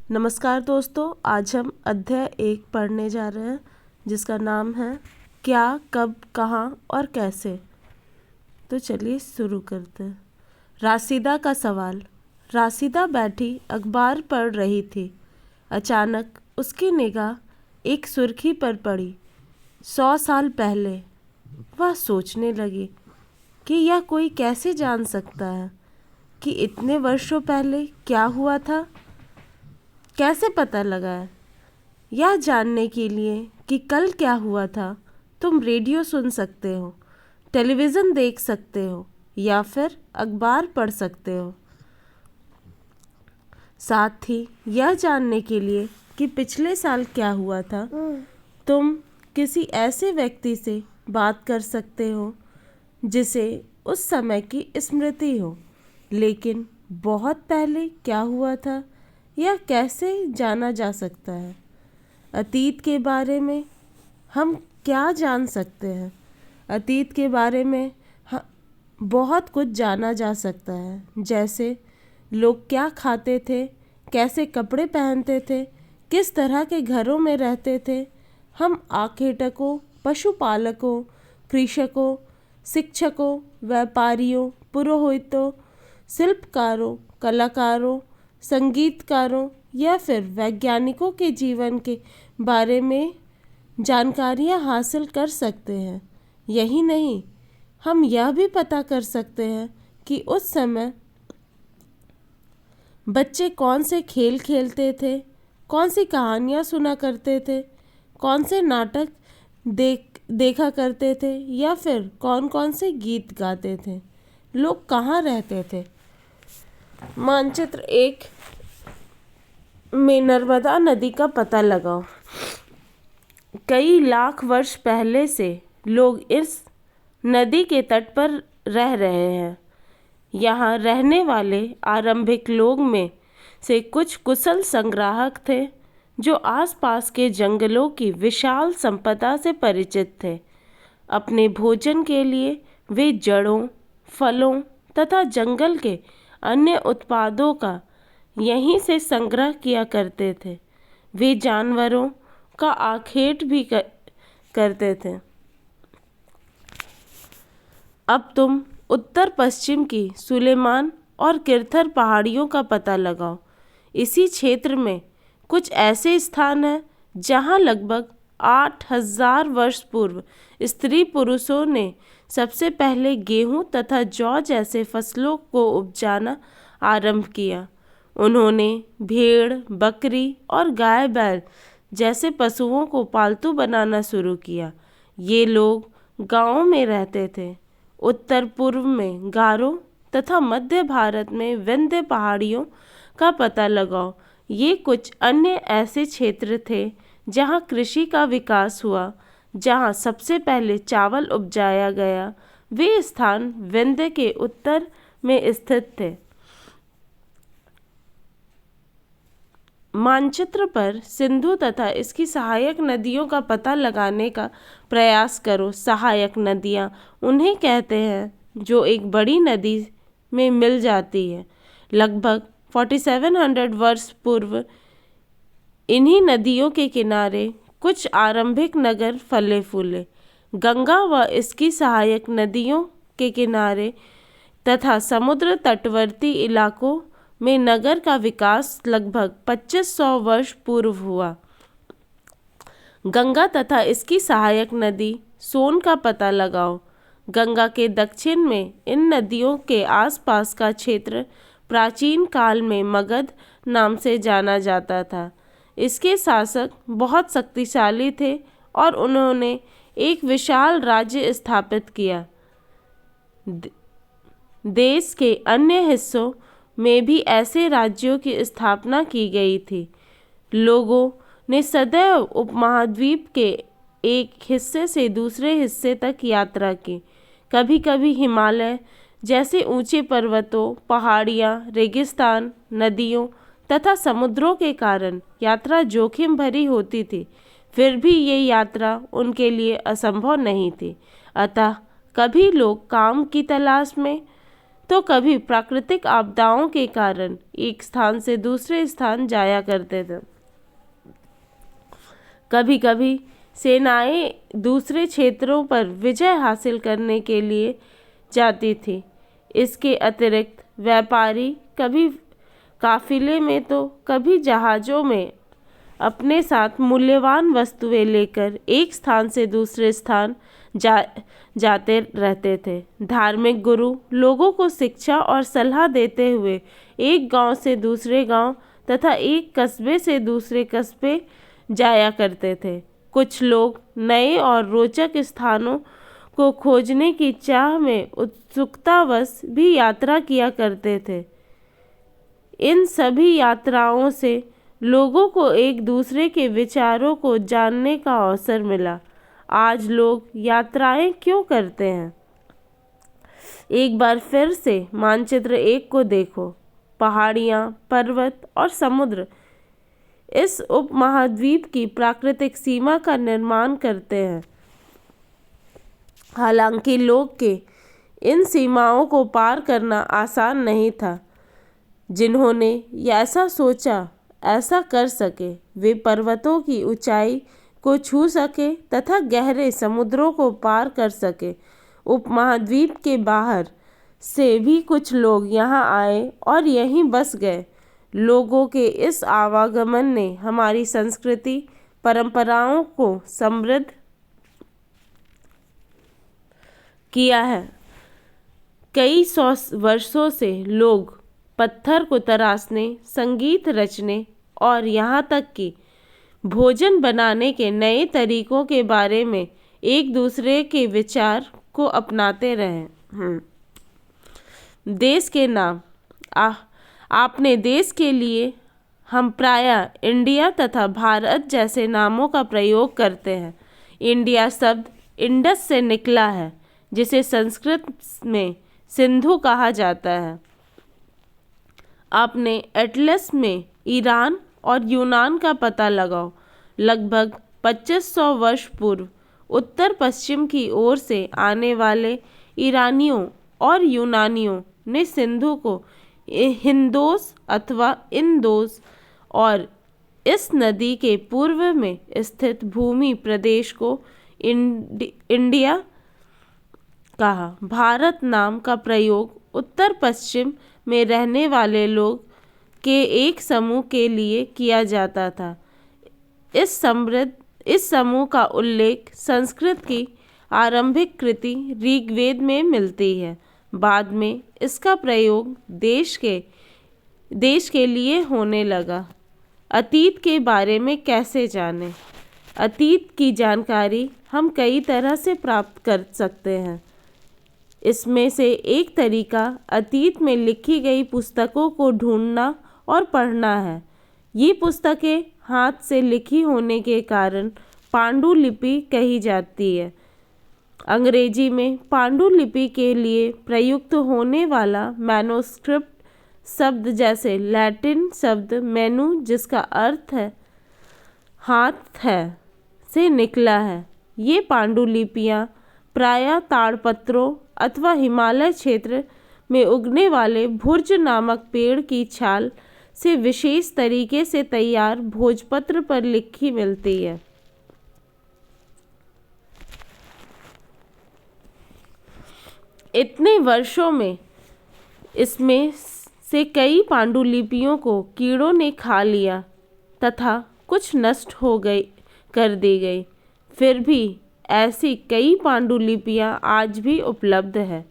नमस्कार दोस्तों, आज हम अध्याय 1 पढ़ने जा रहे हैं जिसका नाम है क्या, कब, कहाँ और कैसे। तो चलिए शुरू करते हैं। राशिदा का सवाल। राशिदा बैठी अखबार पढ़ रही थी। अचानक उसकी निगाह एक सुर्खी पर पड़ी। 100 साल पहले। वह सोचने लगी कि यह कोई कैसे जान सकता है कि इतने वर्षों पहले क्या हुआ था। कैसे पता लगा है? यह जानने के लिए कि कल क्या हुआ था तुम रेडियो सुन सकते हो, टेलीविज़न देख सकते हो या फिर अखबार पढ़ सकते हो। साथ ही यह जानने के लिए कि पिछले साल क्या हुआ था तुम किसी ऐसे व्यक्ति से बात कर सकते हो जिसे उस समय की स्मृति हो। लेकिन बहुत पहले क्या हुआ था यह कैसे जाना जा सकता है? अतीत के बारे में हम क्या जान सकते हैं? अतीत के बारे में बहुत कुछ जाना जा सकता है, जैसे लोग क्या खाते थे, कैसे कपड़े पहनते थे, किस तरह के घरों में रहते थे। हम आखेटकों, पशुपालकों, कृषकों, शिक्षकों, व्यापारियों, पुरोहितों, शिल्पकारों, कलाकारों, संगीतकारों या फिर वैज्ञानिकों के जीवन के बारे में जानकारियां हासिल कर सकते हैं। यही नहीं, हम यह भी पता कर सकते हैं कि उस समय बच्चे कौन से खेल खेलते थे, कौन सी कहानियां सुना करते थे, कौन से नाटक देखा करते थे या फिर कौन कौन से गीत गाते थे, लोग कहाँ रहते थे। मानचित्र 1 में नर्मदा नदी का पता लगाओ। कई लाख वर्ष पहले से लोग इस नदी के तट पर रह रहे हैं। यहाँ रहने वाले आरंभिक लोग में से कुछ कुशल संग्राहक थे जो आसपास के जंगलों की विशाल संपदा से परिचित थे। अपने भोजन के लिए वे जड़ों, फलों तथा जंगल के अन्य उत्पादों का यहीं से संग्रह किया करते थे। वे जानवरों का आखेट भी करते थे। अब तुम उत्तर पश्चिम की सुलेमान और किरथर पहाड़ियों का पता लगाओ। इसी क्षेत्र में कुछ ऐसे स्थान हैं जहां लगभग 8000 वर्ष पूर्व स्त्री पुरुषों ने सबसे पहले गेहूं तथा जौ जैसे फसलों को उपजाना आरंभ किया। उन्होंने भेड़, बकरी और गाय बैल जैसे पशुओं को पालतू बनाना शुरू किया। ये लोग गांवों में रहते थे। उत्तर पूर्व में गारो तथा मध्य भारत में विंध्य पहाड़ियों का पता लगाओ। ये कुछ अन्य ऐसे क्षेत्र थे जहां कृषि का विकास हुआ, जहां सबसे पहले चावल उपजाया गया। वे स्थान विंध्य के उत्तर में स्थित थे। मानचित्र पर सिंधु तथा इसकी सहायक नदियों का पता लगाने का प्रयास करो। सहायक नदियाँ उन्हें कहते हैं जो एक बड़ी नदी में मिल जाती है। लगभग 4700 वर्ष पूर्व इन्हीं नदियों के किनारे कुछ आरंभिक नगर फले फूले। गंगा व इसकी सहायक नदियों के किनारे तथा समुद्र तटवर्ती इलाकों में नगर का विकास लगभग 2500 वर्ष पूर्व हुआ। गंगा तथा इसकी सहायक नदी सोन का पता लगाओ। गंगा के दक्षिण में इन नदियों के आसपास का क्षेत्र प्राचीन काल में मगध नाम से जाना जाता था। इसके शासक बहुत शक्तिशाली थे और उन्होंने एक विशाल राज्य स्थापित किया। देश के अन्य हिस्सों में भी ऐसे राज्यों की स्थापना की गई थी। लोगों ने सदैव उपमहाद्वीप के एक हिस्से से दूसरे हिस्से तक यात्रा की। कभी कभी हिमालय जैसे ऊंचे पर्वतों, पहाड़ियाँ, रेगिस्तान, नदियों तथा समुद्रों के कारण यात्रा जोखिम भरी होती थी। फिर भी ये यात्रा उनके लिए असंभव नहीं थी। अतः कभी लोग काम की तलाश में तो कभी प्राकृतिक आपदाओं के कारण एक स्थान से दूसरे स्थान जाया करते थे। कभी कभी सेनाएं दूसरे क्षेत्रों पर विजय हासिल करने के लिए जाती थी। इसके अतिरिक्त व्यापारी कभी काफिले में तो कभी जहाज़ों में अपने साथ मूल्यवान वस्तुएं लेकर एक स्थान से दूसरे स्थान जाते रहते थे। धार्मिक गुरु लोगों को शिक्षा और सलाह देते हुए एक गांव से दूसरे गांव तथा एक कस्बे से दूसरे कस्बे जाया करते थे। कुछ लोग नए और रोचक स्थानों को खोजने की चाह में उत्सुकतावश भी यात्रा किया करते थे। इन सभी यात्राओं से लोगों को एक दूसरे के विचारों को जानने का अवसर मिला। आज लोग यात्राएं क्यों करते हैं? एक बार फिर से मानचित्र 1 को देखो। पहाड़ियाँ, पर्वत और समुद्र इस उपमहाद्वीप की प्राकृतिक सीमा का निर्माण करते हैं। हालांकि लोग के इन सीमाओं को पार करना आसान नहीं था। जिन्होंने ऐसा सोचा ऐसा कर सके, वे पर्वतों की ऊंचाई को छू सके तथा गहरे समुद्रों को पार कर सके। उपमहाद्वीप के बाहर से भी कुछ लोग यहाँ आए और यहीं बस गए। लोगों के इस आवागमन ने हमारी संस्कृति परंपराओं को समृद्ध किया है। कई सौ वर्षों से लोग पत्थर को तराशने, संगीत रचने और यहाँ तक कि भोजन बनाने के नए तरीकों के बारे में एक दूसरे के विचार को अपनाते रहे। देश के नाम आपने देश के लिए हम प्रायः इंडिया तथा भारत जैसे नामों का प्रयोग करते हैं। इंडिया शब्द इंडस से निकला है, जिसे संस्कृत में सिंधु कहा जाता है। आपने एटलस में ईरान और यूनान का पता लगाओ। लगभग 2500 वर्ष पूर्व उत्तर पश्चिम की ओर से आने वाले ईरानियों और यूनानियों ने सिंधु को हिंदोस अथवा इंदोस और इस नदी के पूर्व में स्थित भूमि प्रदेश को इंडिया कहा। भारत नाम का प्रयोग उत्तर पश्चिम में रहने वाले लोग के एक समूह के लिए किया जाता था। इस समूह का उल्लेख संस्कृत की आरंभिक कृति ऋग्वेद में मिलती है। बाद में इसका प्रयोग देश के लिए होने लगा। अतीत के बारे में कैसे जानें? अतीत की जानकारी हम कई तरह से प्राप्त कर सकते हैं। इसमें से एक तरीका अतीत में लिखी गई पुस्तकों को ढूंढना और पढ़ना है। ये पुस्तकें हाथ से लिखी होने के कारण पांडुलिपि कही जाती है। अंग्रेजी में पांडुलिपि के लिए प्रयुक्त होने वाला मैनोस्क्रिप्ट शब्द जैसे लैटिन शब्द मेनू, जिसका अर्थ है हाथ है, से निकला है। ये पांडुलिपियाँ प्रायः ताड़पत्रों अथवा हिमालय क्षेत्र में उगने वाले भुर्ज नामक पेड़ की छाल से विशेष तरीके से तैयार भोजपत्र पर लिखी मिलती है। इतने वर्षों में इसमें से कई पांडुलिपियों को कीड़ों ने खा लिया तथा कुछ नष्ट हो गई कर दी गई। फिर भी ऐसी कई पांडुलिपियाँ आज भी उपलब्ध है।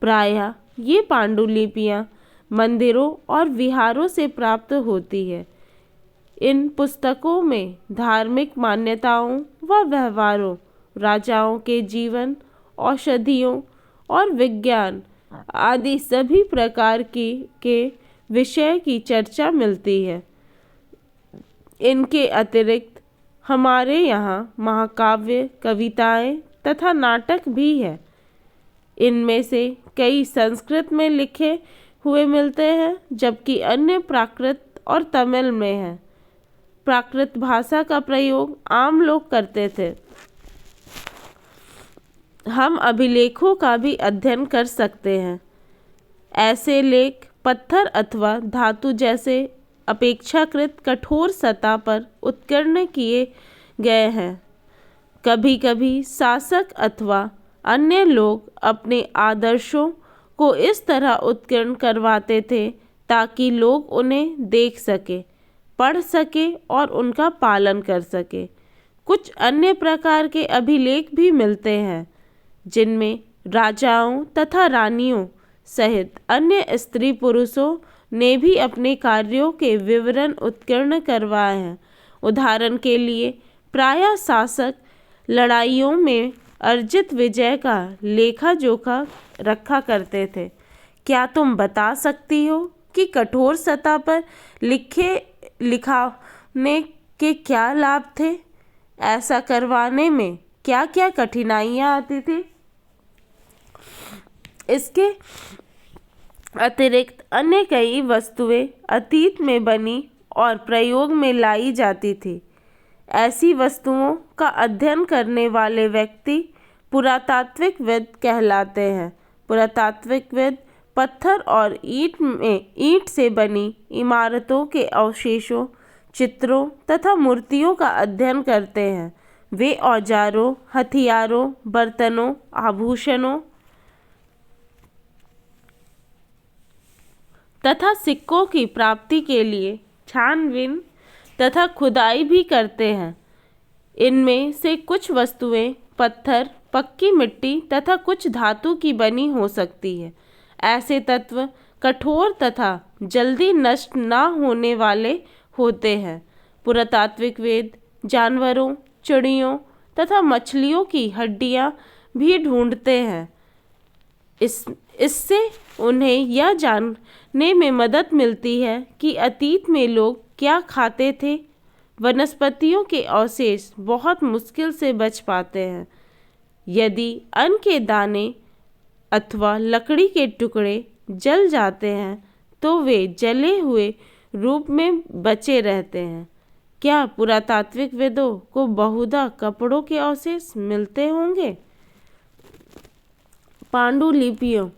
प्रायः ये पांडुलिपियाँ मंदिरों और विहारों से प्राप्त होती है। इन पुस्तकों में धार्मिक मान्यताओं व व्यवहारों, राजाओं के जीवन, औषधियों और विज्ञान आदि सभी प्रकार के विषय की चर्चा मिलती है। इनके अतिरिक्त हमारे यहाँ महाकाव्य, कविताएं तथा नाटक भी है। इनमें से कई संस्कृत में लिखे हुए मिलते हैं, जबकि अन्य प्राकृत और तमिल में है। प्राकृत भाषा का प्रयोग आम लोग करते थे। हम अभिलेखों का भी अध्ययन कर सकते हैं। ऐसे लेख पत्थर अथवा धातु जैसे अपेक्षाकृत कठोर सतह पर उत्कीर्ण किए गए हैं। कभी कभी शासक अथवा अन्य लोग अपने आदर्शों को इस तरह उत्कीर्ण करवाते थे ताकि लोग उन्हें देख सके, पढ़ सके और उनका पालन कर सके। कुछ अन्य प्रकार के अभिलेख भी मिलते हैं जिनमें राजाओं तथा रानियों सहित अन्य स्त्री पुरुषों ने भी अपने कार्यों के विवरण उत्कीर्ण करवाए हैं। उदाहरण के लिए प्रायः शासक लड़ाइयों में अर्जित विजय का लेखा जोखा रखा करते थे। क्या तुम बता सकती हो कि कठोर सतह पर लिखाने के क्या लाभ थे? ऐसा करवाने में क्या क्या कठिनाइयाँ आती थी? इसके अतिरिक्त अन्य कई वस्तुएं अतीत में बनी और प्रयोग में लाई जाती थी। ऐसी वस्तुओं का अध्ययन करने वाले व्यक्ति पुरातात्विकविद कहलाते हैं। पुरातात्विकविद पत्थर और ईंट से बनी इमारतों के अवशेषों, चित्रों तथा मूर्तियों का अध्ययन करते हैं। वे औजारों, हथियारों, बर्तनों, आभूषणों तथा सिक्कों की प्राप्ति के लिए छानबीन तथा खुदाई भी करते हैं। इनमें से कुछ वस्तुएं पत्थर, पक्की मिट्टी तथा कुछ धातु की बनी हो सकती है। ऐसे तत्व कठोर तथा जल्दी नष्ट न होने वाले होते हैं। पुरातात्विकविद जानवरों, चिड़ियों तथा मछलियों की हड्डियां भी ढूंढते हैं। इससे उन्हें यह जानने में मदद मिलती है कि अतीत में लोग क्या खाते थे। वनस्पतियों के अवशेष बहुत मुश्किल से बच पाते हैं। यदि अन्न के दाने अथवा लकड़ी के टुकड़े जल जाते हैं तो वे जले हुए रूप में बचे रहते हैं। क्या पुरातात्विकविदों को बहुधा कपड़ों के अवशेष मिलते होंगे? पांडुलिपियों,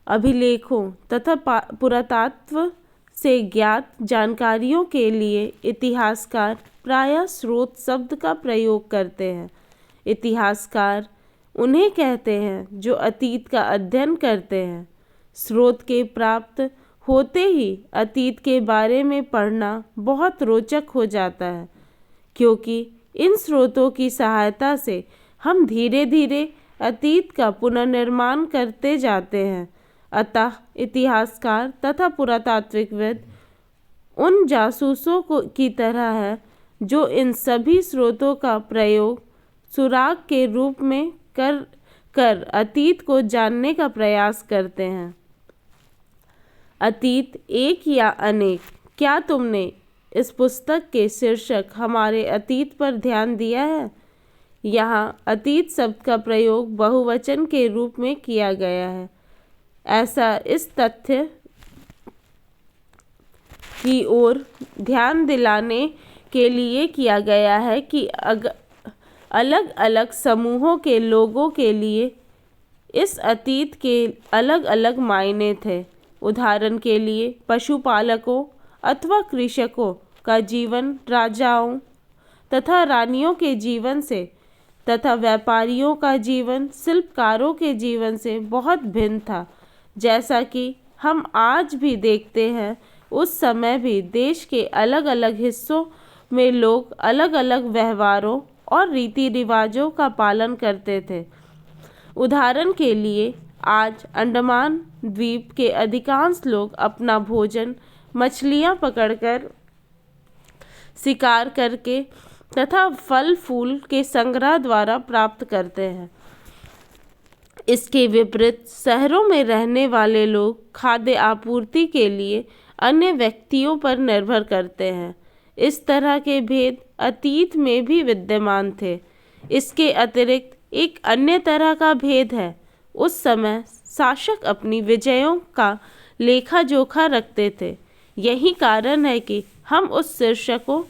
अभिलेखों तथा पुरातत्व से ज्ञात जानकारियों के लिए इतिहासकार प्रायः स्रोत शब्द का प्रयोग करते हैं। इतिहासकार उन्हें कहते हैं जो अतीत का अध्ययन करते हैं। स्रोत के प्राप्त होते ही अतीत के बारे में पढ़ना बहुत रोचक हो जाता है, क्योंकि इन स्रोतों की सहायता से हम धीरे धीरे अतीत का पुनर्निर्माण करते जाते हैं। अतः इतिहासकार तथा पुरातात्विकविद उन जासूसों की तरह है जो इन सभी स्रोतों का प्रयोग सुराग के रूप में कर अतीत को जानने का प्रयास करते हैं। अतीत एक या अनेक। क्या तुमने इस पुस्तक के शीर्षक हमारे अतीत पर ध्यान दिया है? यहाँ अतीत शब्द का प्रयोग बहुवचन के रूप में किया गया है। ऐसा इस तथ्य की ओर ध्यान दिलाने के लिए किया गया है कि अलग अलग समूहों के लोगों के लिए इस अतीत के अलग अलग मायने थे। उदाहरण के लिए पशुपालकों अथवा कृषकों का जीवन राजाओं तथा रानियों के जीवन से तथा व्यापारियों का जीवन शिल्पकारों के जीवन से बहुत भिन्न था। जैसा कि हम आज भी देखते हैं, उस समय भी देश के अलग अलग हिस्सों में लोग अलग अलग व्यवहारों और रीति रिवाजों का पालन करते थे। उदाहरण के लिए आज अंडमान द्वीप के अधिकांश लोग अपना भोजन मछलियां पकड़कर, शिकार करके तथा फल फूल के संग्रह द्वारा प्राप्त करते हैं। इसके विपरीत शहरों में रहने वाले लोग खाद्य आपूर्ति के लिए अन्य व्यक्तियों पर निर्भर करते हैं। इस तरह के भेद अतीत में भी विद्यमान थे। इसके अतिरिक्त एक अन्य तरह का भेद है। उस समय शासक अपनी विजयों का लेखा जोखा रखते थे। यही कारण है कि हम उस शीर्षकों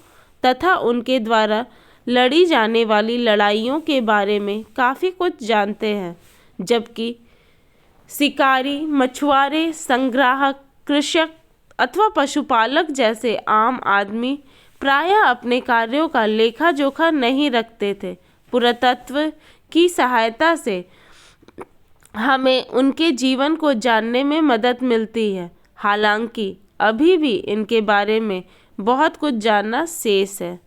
तथा उनके द्वारा लड़ी जाने वाली लड़ाइयों के बारे में काफ़ी कुछ जानते हैं, जबकि शिकारी, मछुआरे, संग्राहक, कृषक अथवा पशुपालक जैसे आम आदमी प्रायः अपने कार्यों का लेखा जोखा नहीं रखते थे। पुरातत्व की सहायता से हमें उनके जीवन को जानने में मदद मिलती है, हालांकि अभी भी इनके बारे में बहुत कुछ जानना शेष है।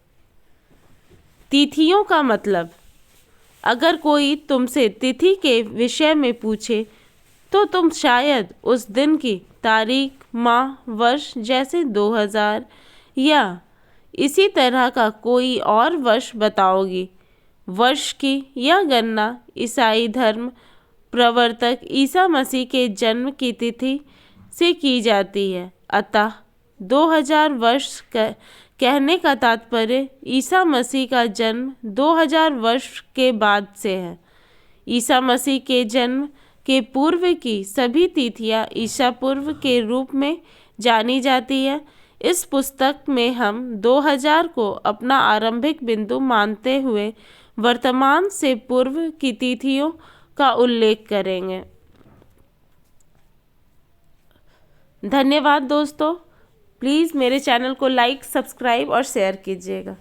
तिथियों का मतलब। अगर कोई तुमसे तिथि के विषय में पूछे तो तुम शायद उस दिन की तारीख, माह, वर्ष जैसे 2000 या इसी तरह का कोई और वर्ष बताओगी। वर्ष की यह गणना ईसाई धर्म प्रवर्तक ईसा मसीह के जन्म की तिथि से की जाती है। अतः 2000 वर्ष कहने का तात्पर्य ईसा मसीह का जन्म 2000 वर्ष के बाद से है। ईसा मसीह के जन्म के पूर्व की सभी तिथियां ईसा पूर्व के रूप में जानी जाती है। इस पुस्तक में हम 2000 को अपना आरंभिक बिंदु मानते हुए वर्तमान से पूर्व की तिथियों का उल्लेख करेंगे। धन्यवाद दोस्तों। प्लीज़ मेरे चैनल को लाइक, सब्सक्राइब और शेयर कीजिएगा।